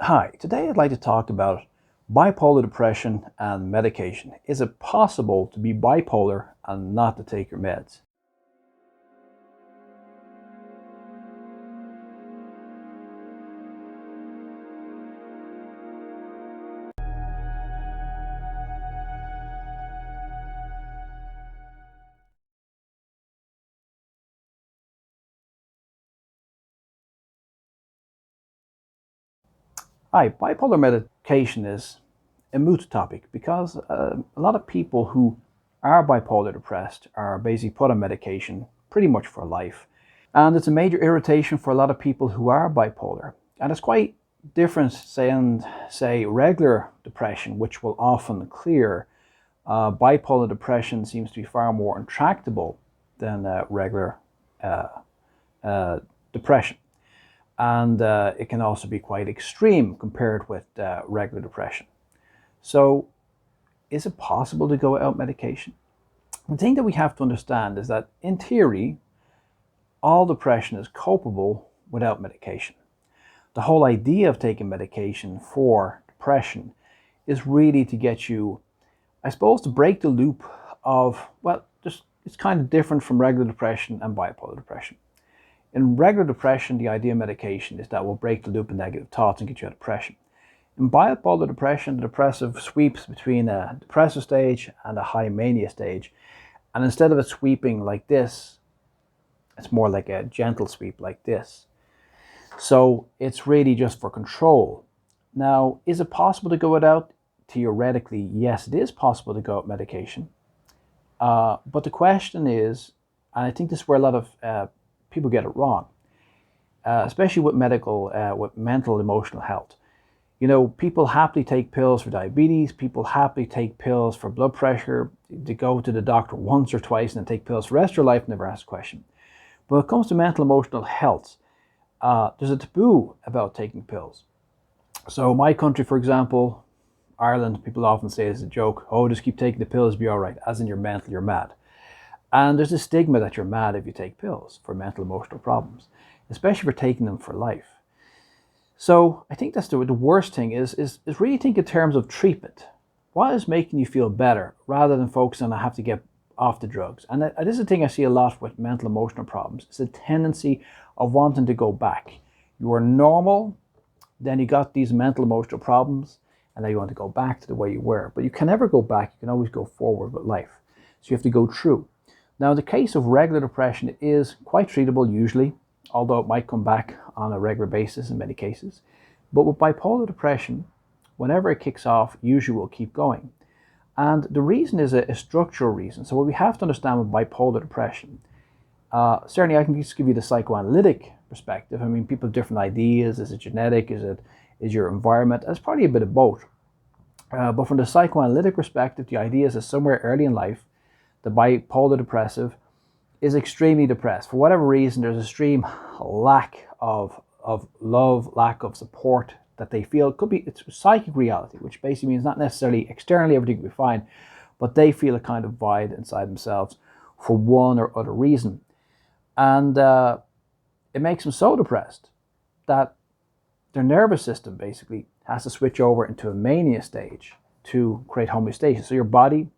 Hi, today I'd like to talk about bipolar depression and medication. Is it possible to be bipolar and not to take your meds? Hi, bipolar medication is a moot topic because a lot of people who are bipolar depressed are basically put on medication pretty much for life. And it's a major irritation for a lot of people who are bipolar. And it's quite different than, say, regular depression, which will often clear. Bipolar depression seems to be far more intractable than regular uh, depression. And it can also be quite extreme compared with regular depression. So, is it possible to go without medication? The thing that we have to understand is that, in theory, all depression is copable without medication. The whole idea of taking medication for depression is really to get you, I suppose, to break the loop of, well, just it's kind of different from regular depression and bipolar depression. In regular depression, the idea of medication is that will break the loop of negative thoughts and get you out of depression. In bipolar depression, the depressive sweeps between a depressive stage and a high mania stage. And instead of it sweeping like this, it's more like a gentle sweep like this. So it's really just for control. Now, is it possible to go without? Theoretically, yes, it is possible to go without medication. But the question is, and I think this is where a lot of people get it wrong, especially with with mental, emotional health. You know, people happily take pills for diabetes. People happily take pills for blood pressure. They go to the doctor once or twice and then take pills for the rest of their life and never ask a question. But when it comes to mental, emotional health, there's a taboo about taking pills. So my country, for example, Ireland, people often say as a joke, oh, just keep taking the pills, be all right, as in you're mental, you're mad. And there's a stigma that you're mad if you take pills for mental emotional problems, especially if you're taking them for life. So I think that's the worst thing is really think in terms of treatment. What is making you feel better rather than focusing on I have to get off the drugs? And this is the thing I see a lot with mental emotional problems. It's a tendency of wanting to go back. You are normal, then you got these mental emotional problems, and now you want to go back to the way you were. But you can never go back. You can always go forward with life. So you have to go through. Now, in the case of regular depression, it is quite treatable usually, although it might come back on a regular basis in many cases. But with bipolar depression, whenever it kicks off, usually will keep going. And the reason is a structural reason. So what we have to understand with bipolar depression, certainly I can just give you the psychoanalytic perspective. I mean, people have different ideas. Is it genetic? Is your environment? It's probably a bit of both. But from the psychoanalytic perspective, the idea is that somewhere early in life, the bipolar depressive is extremely depressed. For whatever reason, there's a extreme lack of love, lack of support that they feel. It could be it's psychic reality, which basically means not necessarily externally everything will be fine, but they feel a kind of void inside themselves for one or other reason. And it makes them so depressed that their nervous system basically has to switch over into a mania stage to create homeostasis. So your body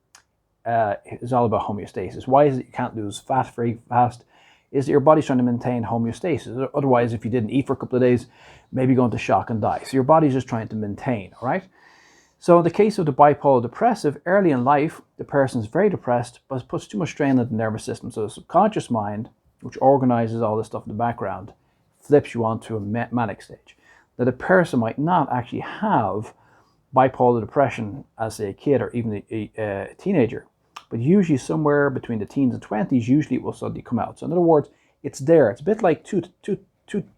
is all about homeostasis. Why is it you can't lose fat very fast? Is that your body's trying to maintain homeostasis. Otherwise, if you didn't eat for a couple of days, maybe go into shock and die. So your body's just trying to maintain, all right? So in the case of the bipolar depressive, early in life, the person is very depressed, but puts too much strain on the nervous system. So the subconscious mind, which organizes all this stuff in the background, flips you onto a manic stage. Now the person might not actually have bipolar depression as a kid or even a teenager, but usually somewhere between the teens and 20s, usually it will suddenly come out. So in other words, it's there. It's a bit like tooth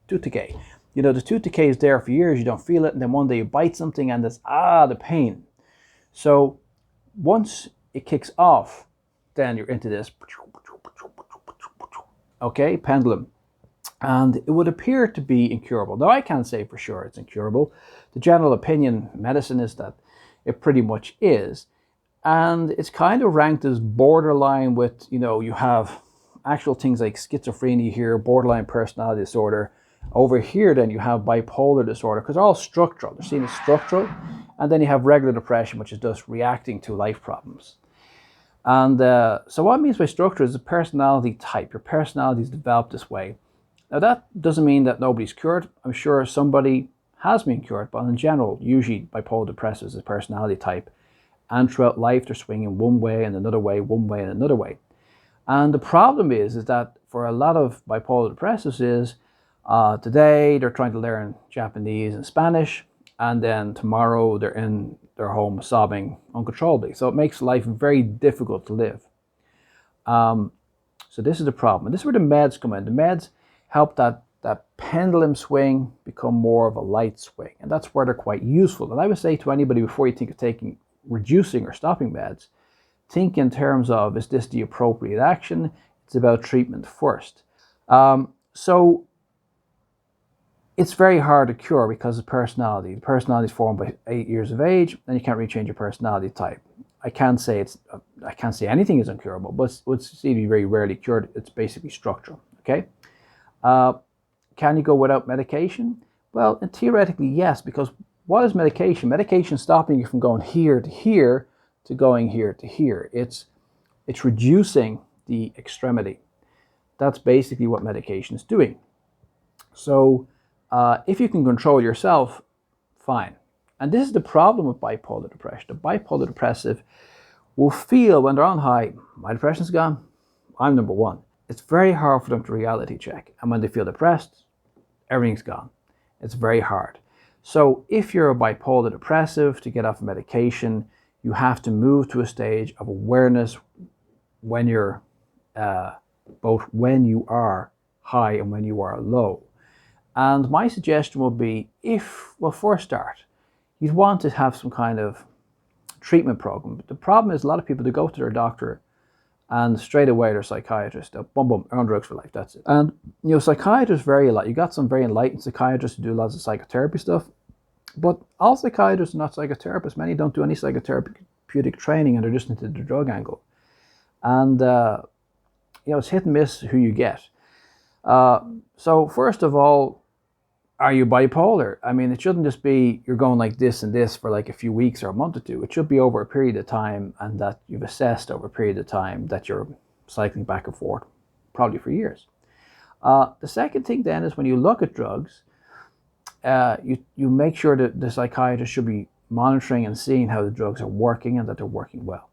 decay. You know, the tooth decay is there for years, you don't feel it, and then one day you bite something and there's, the pain. So once it kicks off, then you're into this, okay, pendulum. And it would appear to be incurable. Now, I can't say for sure it's incurable. The general opinion in medicine is that it pretty much is. And it's kind of ranked as borderline with, you have actual things like schizophrenia here, borderline personality disorder, Over here, then you have bipolar disorder, because they're all structural. They're seen as structural. And then you have regular depression, which is just reacting to life problems. And so what it means by structure is a personality type. Your personality is developed this way. Now that doesn't mean that nobody's cured. I'm sure somebody has been cured, but in general, usually bipolar depressive is a personality type. And throughout life, they're swinging one way and another way, one way and another way. And the problem is that for a lot of bipolar depressives is today they're trying to learn Japanese and Spanish, and then tomorrow they're in their home sobbing uncontrollably. So it makes life very difficult to live. So this is the problem. And this is where the meds come in. The meds help that pendulum swing become more of a light swing. And that's where they're quite useful. And I would say to anybody, before you think of reducing or stopping meds, think in terms of, is this the appropriate action? It's about treatment first. So it's very hard to cure because of personality. The personality is formed by 8 years of age, and you can't really change your personality type. I can't say anything is incurable, but it's seen to be very rarely cured. It's basically structural. Okay. Can you go without medication? Well, theoretically, yes, because what is medication? Medication is stopping you from going here to here to going here to here. It's reducing the extremity. That's basically what medication is doing. So if you can control yourself, fine. And this is the problem with bipolar depression. The bipolar depressive will feel when they're on high, my depression's gone, I'm number one. It's very hard for them to reality check. And when they feel depressed, everything's gone. It's very hard. So if you're a bipolar depressive, to get off medication, you have to move to a stage of awareness when you're both when you are high and when you are low. And my suggestion would be, for a start, you'd want to have some kind of treatment program. But the problem is a lot of people, they go to their doctor and straight away their psychiatrist, they'll boom, on drugs for life, that's it. And psychiatrists vary a lot. You got some very enlightened psychiatrists who do lots of psychotherapy stuff, but all psychiatrists are not psychotherapists. Many don't do any psychotherapeutic training, and they're just into the drug angle. And it's hit and miss who you get. So first of all, are you bipolar? I mean, it shouldn't just be you're going like this and this for like a few weeks or a month or two. It should be over a period of time, and that you've assessed over a period of time that you're cycling back and forth, probably for years. The second thing then is when you look at drugs, you make sure that the psychiatrist should be monitoring and seeing how the drugs are working and that they're working well.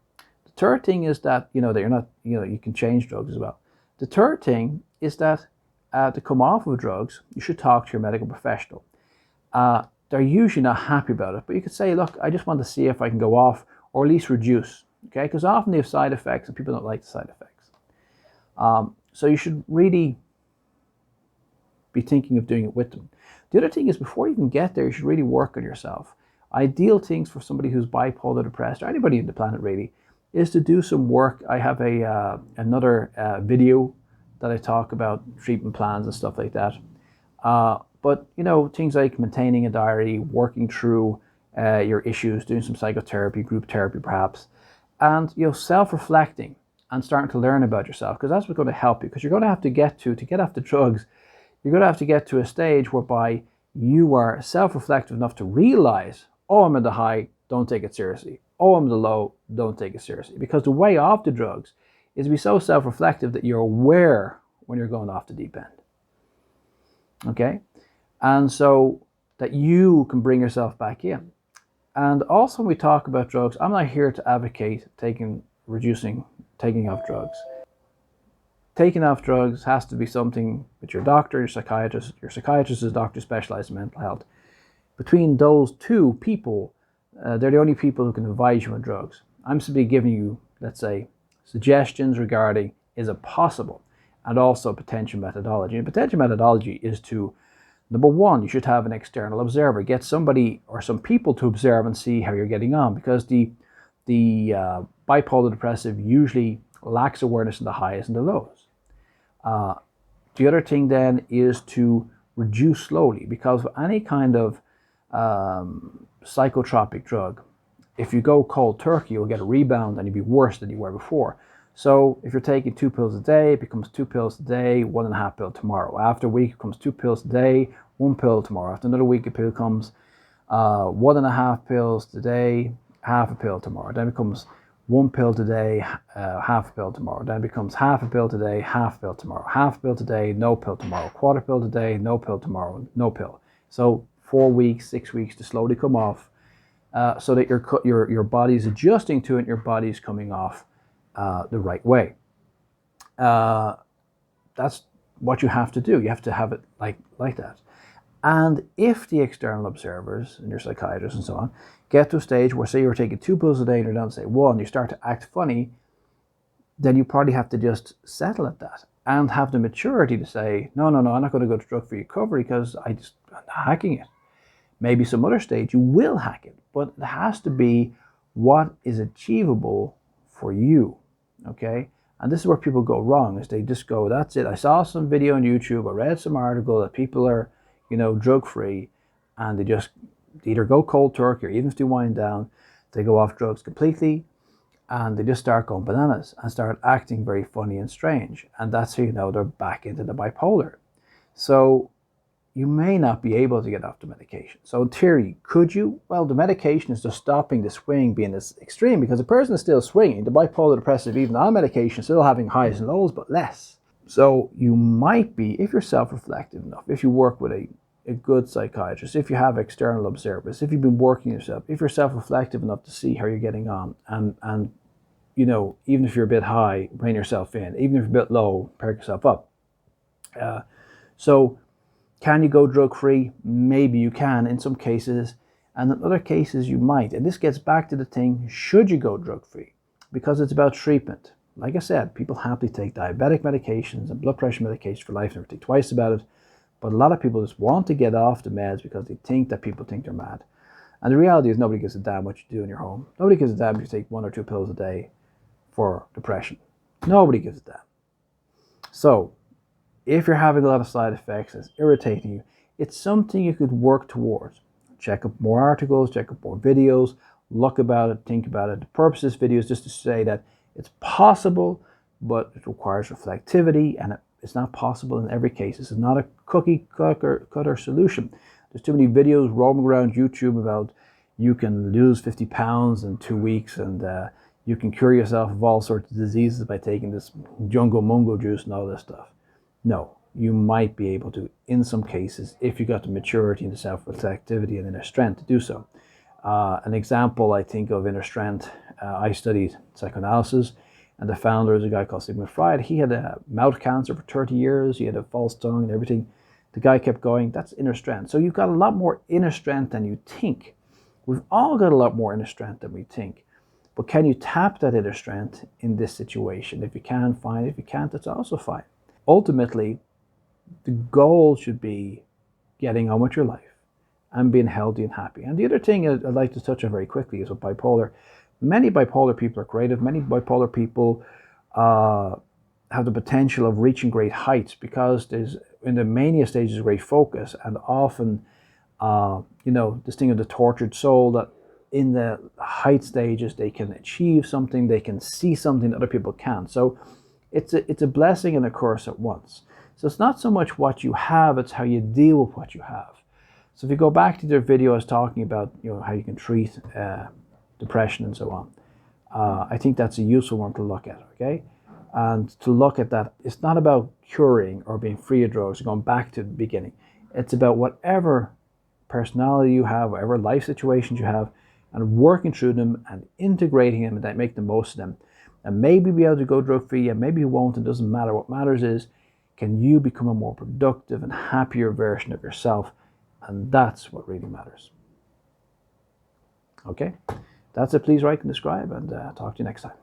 The third thing is that, that you're not, you can change drugs as well. The third thing is that to come off of drugs, you should talk to your medical professional. They're usually not happy about it, but you could say, look, I just want to see if I can go off or at least reduce, okay? Because often they have side effects and people don't like the side effects. So you should really be thinking of doing it with them. The other thing is, before you can get there, you should really work on yourself. Ideal things for somebody who's bipolar depressed, or anybody on the planet really, is to do some work. I have another video that I talk about treatment plans and stuff like that. But things like maintaining a diary, working through your issues, doing some psychotherapy, group therapy perhaps, and self-reflecting and starting to learn about yourself, because that's what's going to help you. Because you're going to have to get off the drugs, you're going to have to get to a stage whereby you are self-reflective enough to realize, oh, I'm in the high, don't take it seriously. Oh, I'm in the low, don't take it seriously. Because the way off the drugs is to be so self-reflective that you're aware when you're going off the deep end. Okay? And so that you can bring yourself back in. And also when we talk about drugs, I'm not here to advocate taking off drugs. Taking off drugs has to be something with your doctor, your psychiatrist. Your psychiatrist is a doctor specialized in mental health. Between those two people, they're the only people who can advise you on drugs. I'm simply giving you, let's say, suggestions regarding is it possible, and also potential methodology. And potential methodology is to, number one, you should have an external observer. Get somebody or some people to observe and see how you're getting on, because the bipolar depressive usually lacks awareness in the highs and the lows. The other thing then is to reduce slowly, because with any kind of psychotropic drug, if you go cold turkey, you'll get a rebound and you'll be worse than you were before. So if you're taking 2 pills a day, it becomes 2 pills a day, 1.5 pills tomorrow. After a week, it becomes 2 pills a day, 1 pill tomorrow. After another week, it becomes 1.5 pills today, half a pill tomorrow. Then it becomes 1 pill today, half a pill tomorrow. Then it becomes half a pill today, half a pill tomorrow. Half a pill today, no pill tomorrow. Quarter pill today, no pill tomorrow, no pill. So 4 weeks, 6 weeks to slowly come off, so that your body's adjusting to it, and your body's coming off the right way. That's what you have to do. You have to have it like that. And if the external observers and your psychiatrists and so on get to a stage where, say, you're taking 2 pills a day and you're down to say 1, you start to act funny, then you probably have to just settle at that and have the maturity to say, no, I'm not going to go to drug-free recovery because I'm not hacking it. Maybe some other stage you will hack it, but it has to be what is achievable for you, okay? And this is where people go wrong, is they just go, that's it. I saw some video on YouTube, I read some article that people are, drug-free, and they just either go cold turkey, or even if they wind down, they go off drugs completely, and they just start going bananas and start acting very funny and strange. And that's how you know they're back into the bipolar. So you may not be able to get off the medication. So in theory, could you? Well, the medication is just stopping the swing being this extreme, because the person is still swinging. The bipolar depressive, even on medication, still having highs and lows, but less. So you might be, if you're self-reflective enough, if you work with a good psychiatrist, if you have external observers, if you've been working yourself, if you're self-reflective enough to see how you're getting on, and even if you're a bit high, rein yourself in. Even if you're a bit low, perk yourself up. So can you go drug-free? Maybe you can in some cases, and in other cases you might. And this gets back to the thing, should you go drug-free? Because it's about treatment. Like I said, people happily take diabetic medications and blood pressure medications for life, never think twice about it. But a lot of people just want to get off the meds because they think that people think they're mad. And the reality is nobody gives a damn what you do in your home. Nobody gives a damn if you take 1 or 2 pills a day for depression. Nobody gives a damn. So if you're having a lot of side effects, it's irritating you, it's something you could work towards. Check up more articles, check up more videos, look about it, think about it. The purpose of this video is just to say that it's possible, but it requires reflectivity, and it's not possible in every case. This is not a cookie cutter solution. There's too many videos roaming around YouTube about you can lose 50 pounds in 2 weeks, and you can cure yourself of all sorts of diseases by taking this jungle mungo juice and all this stuff. No, you might be able to in some cases if you got the maturity and the self-reflectivity and inner strength to do so. An example I think of inner strength, I studied psychoanalysis, and the founder is a guy called Sigmund Freud. He had a mouth cancer for 30 years. He had a false tongue and everything. The guy kept going. That's inner strength. So you've got a lot more inner strength than you think. We've all got a lot more inner strength than we think. But can you tap that inner strength in this situation? If you can, fine. If you can't, that's also fine. Ultimately, the goal should be getting on with your life and being healthy and happy. And the other thing I'd like to touch on very quickly is with bipolar. Many bipolar people are creative. Many bipolar people have the potential of reaching great heights because there's, in the mania stage, is great focus, and often, this thing of the tortured soul, that in the height stages they can achieve something, they can see something that other people can't. So it's a blessing and a curse at once. So it's not so much what you have, it's how you deal with what you have. So if you go back to their video I was talking about, how you can treat depression and so on, I think that's a useful one to look at, okay? And to look at that, it's not about curing or being free of drugs, going back to the beginning. It's about whatever personality you have, whatever life situations you have, and working through them and integrating them and make the most of them. And maybe be able to go drug free, and maybe you won't, it doesn't matter. What matters is, can you become a more productive and happier version of yourself? And that's what really matters. Okay, that's it. Please like and subscribe, and talk to you next time.